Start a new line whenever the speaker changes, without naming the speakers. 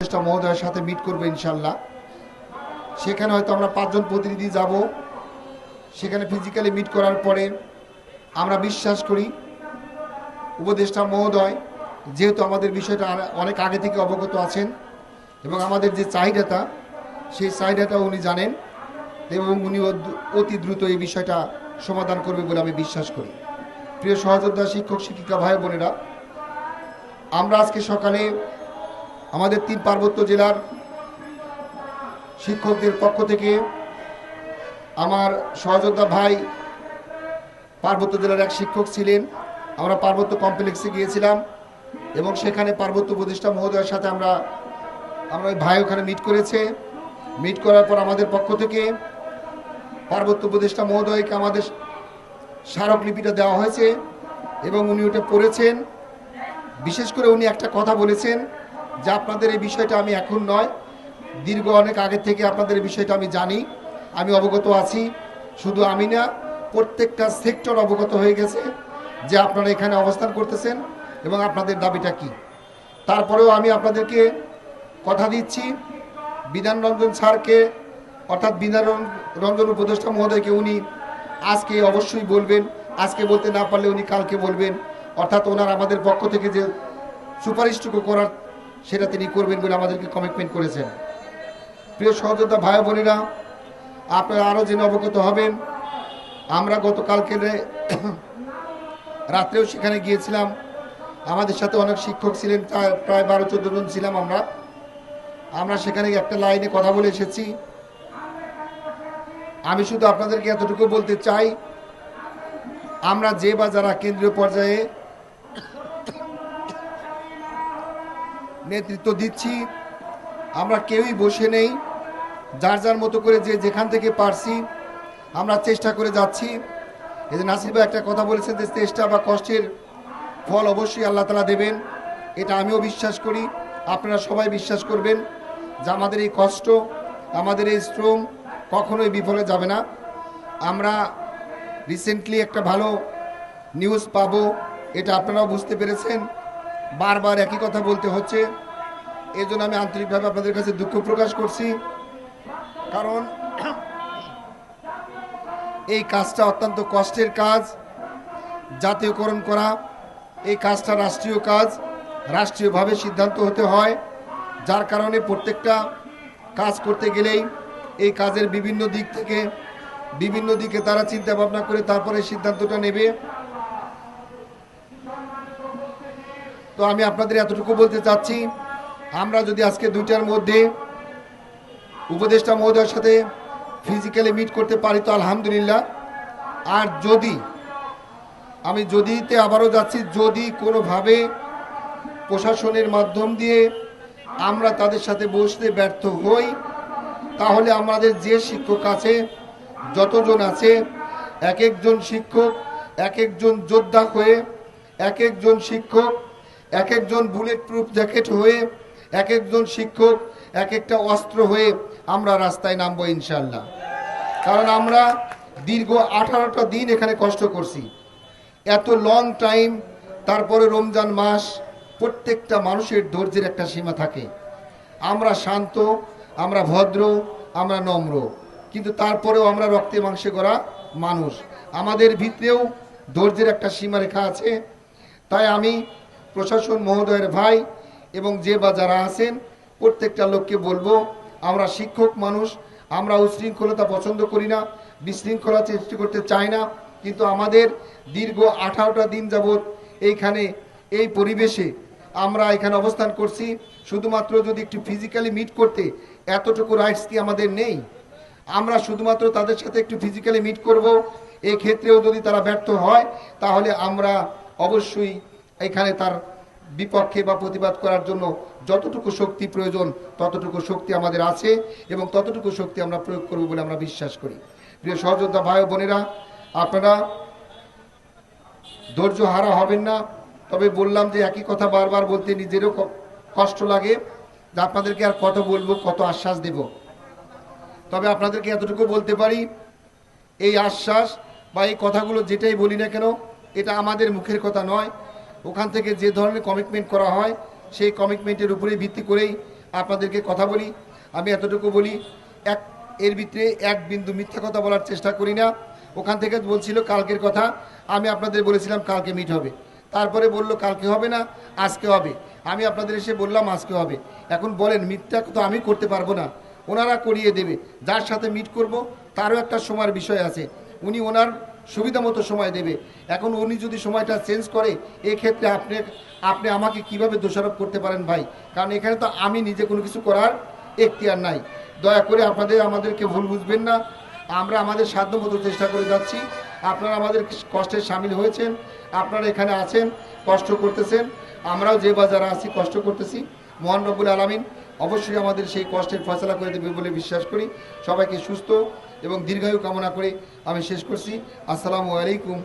উপদেষ্টা মহোদয়ের সাথে মিট করবো ইনশাল্লাহ। সেখানে হয়তো আমরা 5 জন প্রতিনিধি যাব। সেখানে ফিজিক্যালি মিট করার পরে আমরা বিশ্বাস করি উপদেষ্টা মহোদয় যেহেতু আমাদের বিষয়টা অনেক আগে থেকে অবগত আছেন এবং আমাদের যে চাহিদাটা সেই চাহিদাটা উনি জানেন এবং উনি অতি দ্রুত এই বিষয়টা সমাধান করবে বলে আমি বিশ্বাস করি। প্রিয় সহযোদ্ধা শিক্ষক শিক্ষিকা ভাই বোনেরা, আমরা আজকে সকালে আমাদের 3 পার্বত্য জেলার শিক্ষকদের পক্ষ থেকে আমার সহযোদ্ধা ভাই পার্বত্য জেলার এক শিক্ষক ছিলেন, আমরা পার্বত্য কমপ্লেক্সে গিয়েছিলাম এবং সেখানে পার্বত্য উপদেষ্টা মহোদয়ের সাথে আমরা ওই ভাই ওখানে মিট করেছে। মিট করার পর আমাদের পক্ষ থেকে পার্বত্য উপদেষ্টা মহোদয়কে আমাদের স্মারকলিপিটা দেওয়া হয়েছে এবং উনি ওটা পড়েছেন। বিশেষ করে উনি একটা কথা বলেছেন যে আপনাদের এই বিষয়টা আমি এখন নয়, দীর্ঘ অনেক আগে থেকে আপনাদের এই বিষয়টা আমি জানি, আমি অবগত আছি। শুধু আমি না, প্রত্যেকটা সেক্টর অবগত হয়ে গেছে যে আপনারা এখানে অবস্থান করতেছেন এবং আপনাদের দাবিটা কি। তারপরেও আমি আপনাদেরকে কথা দিচ্ছি, বিধান রঞ্জন স্যারকে অর্থাৎ বিধান রঞ্জন উপদেষ্টা মহোদয়কে উনি আজকে অবশ্যই বলবেন, আজকে বলতে না পারলে উনি কালকে বলবেন, অর্থাৎ ওনার আমাদের পক্ষ থেকে যে সুপারিশটুকু করার সেটা তিনি করবেন বলে আমাদেরকে কমিটমেন্ট করেছেন। প্রিয় সহযোদ্ধা ভাই বোনেরা, আপনারা আরও জেনে অবগত হবেন, আমরা গতকালকে রাত্রেও সেখানে গিয়েছিলাম, আমাদের সাথে অনেক শিক্ষক ছিলেন, প্রায় 12-14 জন ছিলাম আমরা সেখানে একটা লাইনে কথা বলে এসেছি। আমি শুধু আপনাদেরকে এতটুকু বলতে চাই, আমরা যে বা যারা কেন্দ্রীয় পর্যায়ে নেতৃত্ব দিচ্ছি, আমরা কেউই বসে নেই, যার যার মতো করে যে যেখান থেকে পারছি আমরা চেষ্টা করে যাচ্ছি। এই যে নাসির ভাই একটা কথা বলেছেন যে চেষ্টা বা কষ্টের ফল অবশ্যই আল্লাহ তাআলা দেবেন, এটা আমিও বিশ্বাস করি, আপনারা সবাই বিশ্বাস করবেন যে আমাদের এই কষ্ট, আমাদের এই শ্রম কখনোই বিফলে যাবে না। আমরা রিসেন্টলি একটা ভালো নিউজ পাবো, এটা আপনারাও বুঝতে পেরেছেন। বারবার একই কথা বলতে হচ্ছে, এই জন্য আমি আন্তরিকভাবে আপনাদের কাছে দুঃখ প্রকাশ করছি, কারণ এই কাজটা অত্যন্ত কষ্টের কাজ। জাতীয়করণ করা এই কাজটা রাষ্ট্রীয় কাজ, রাষ্ট্রীয়ভাবে সিদ্ধান্ত হতে হয়, যার কারণে প্রত্যেকটা কাজ করতে গেলেই এই কাজের বিভিন্ন দিকে তারা চিন্তা ভাবনা করে তারপরে সিদ্ধান্তটা নেবে। তো আমি আপনাদের এতটুকু বলতে চাচ্ছি, আমরা যদি আজকে 2টার মধ্যে উপদেষ্টা মহোদয়ের সাথে ফিজিক্যালি মিট করতে পারি তো আলহামদুলিল্লাহ। আর যদিতে আবারও যাচ্ছি, যদি কোনোভাবে প্রশাসনের মাধ্যম দিয়ে আমরা তাদের সাথে বসতে ব্যর্থ হই, তাহলে আমাদের যে শিক্ষক আছে, যতজন আছে, এক একজন শিক্ষক এক একজন যোদ্ধা হয়ে, এক একজন শিক্ষক এক একজন বুলেট প্রুফ জ্যাকেট হয়ে, এক একজন শিক্ষক এক একটা অস্ত্র হয়ে আমরা রাস্তায় নামবো ইনশাল্লাহ। কারণ আমরা দীর্ঘ 18টা দিন এখানে কষ্ট করছি, এত লং টাইম, তারপরে রমজান মাস, প্রত্যেকটা মানুষের ধৈর্যের একটা সীমা থাকে। আমরা শান্ত, আমরা ভদ্র, আমরা নম্র, কিন্তু তারপরেও আমরা রক্তে মাংসে গড়া মানুষ, আমাদের ভিতরেও ধৈর্যের একটা সীমারেখা আছে। তাই আমি প্রশাসন মহোদয়ের ভাই এবং যে বা যারা আছেন প্রত্যেকটা লোককে বলবো, আমরা শিক্ষক মানুষ, আমরা উশৃঙ্খলতা পছন্দ করি না, বিশৃঙ্খলা সৃষ্টি করতে চাই না, কিন্তু আমাদের দীর্ঘ 18টা দিন যাবৎ এইখানে এই পরিবেশে আমরা এখানে অবস্থান করছি, শুধুমাত্র যদি একটু ফিজিক্যালি মিট করতে এতটুকু রাইটস কি আমাদের নেই? আমরা শুধুমাত্র তাদের সাথে একটু ফিজিক্যালি মিট করব, এই ক্ষেত্রেও যদি তারা ব্যর্থ হয় তাহলে আমরা অবশ্যই এখানে তার বিপক্ষে বা প্রতিবাদ করার জন্য যতটুকু শক্তি প্রয়োজন ততটুকু শক্তি আমাদের আছে এবং ততটুকু শক্তি আমরা প্রয়োগ করব বলে আমরা বিশ্বাস করি। প্রিয় সহযোদ্ধা ভাই ও বোনেরা, আপনারা ধৈর্য হারা হবেন না। তবে বললাম যে একই কথা বারবার বলতে নিজেরও কষ্ট লাগে, যে আপনাদেরকে আর কত বলবো, কত আশ্বাস দেব। তবে আপনাদেরকে এতটুকু বলতে পারি, এই আশ্বাস বা এই কথাগুলো যেটাই বলি না কেন, এটা আমাদের মুখের কথা নয়, ওখান থেকে যে ধরনের কমিটমেন্ট করা হয় সেই কমিটমেন্টের উপরেই ভিত্তি করেই আপনাদেরকে কথা বলি, আমি এতটুকু বলি, এর ভিতরে এক বিন্দু মিথ্যা কথা বলার চেষ্টা করি না। ওখান থেকে বলছিল কালকের কথা, আমি আপনাদের বলেছিলাম কালকে মিট হবে, তারপরে বলল কালকে হবে না, আজকে হবে। আমি আপনাদের এসে বললাম আজকে হবে। এখন বলেন, মিটটা তো আমি করতে পারবো না, ওনারা করিয়ে দেবে। যার সাথে মিট করব তারও একটা সময়ের বিষয় আছে, উনি ওনার সুবিধা মতো সময় দেবে। এখন উনি যদি সময়টা চেঞ্জ করে, এক্ষেত্রে আপনি আমাকে কিভাবে দোষারোপ করতে পারেন ভাই? কারণ এখানে তো আমি নিজে কোনো কিছু করার এখতিয়ার নাই। দয়া করে আমাদেরকে ভুল বুঝবেন না, আমরা আমাদের সাধ্য মতো চেষ্টা করে যাচ্ছি। আপনারা আমাদের কষ্টে সামিল হয়েছেন, আপনারা এখানে আছেন, কষ্ট করতেছেন, আমরাও যে বাজারে আছি কষ্ট করতেছি। মহান রব্বুল আলামিন অবশ্যই আমাদের সেই কষ্টের ফয়সালা করে দেবে বলে বিশ্বাস করি। সবাইকে সুস্থ এবং দীর্ঘায়ু কামনা করে আমি শেষ করছি। আসসালামু আলাইকুম।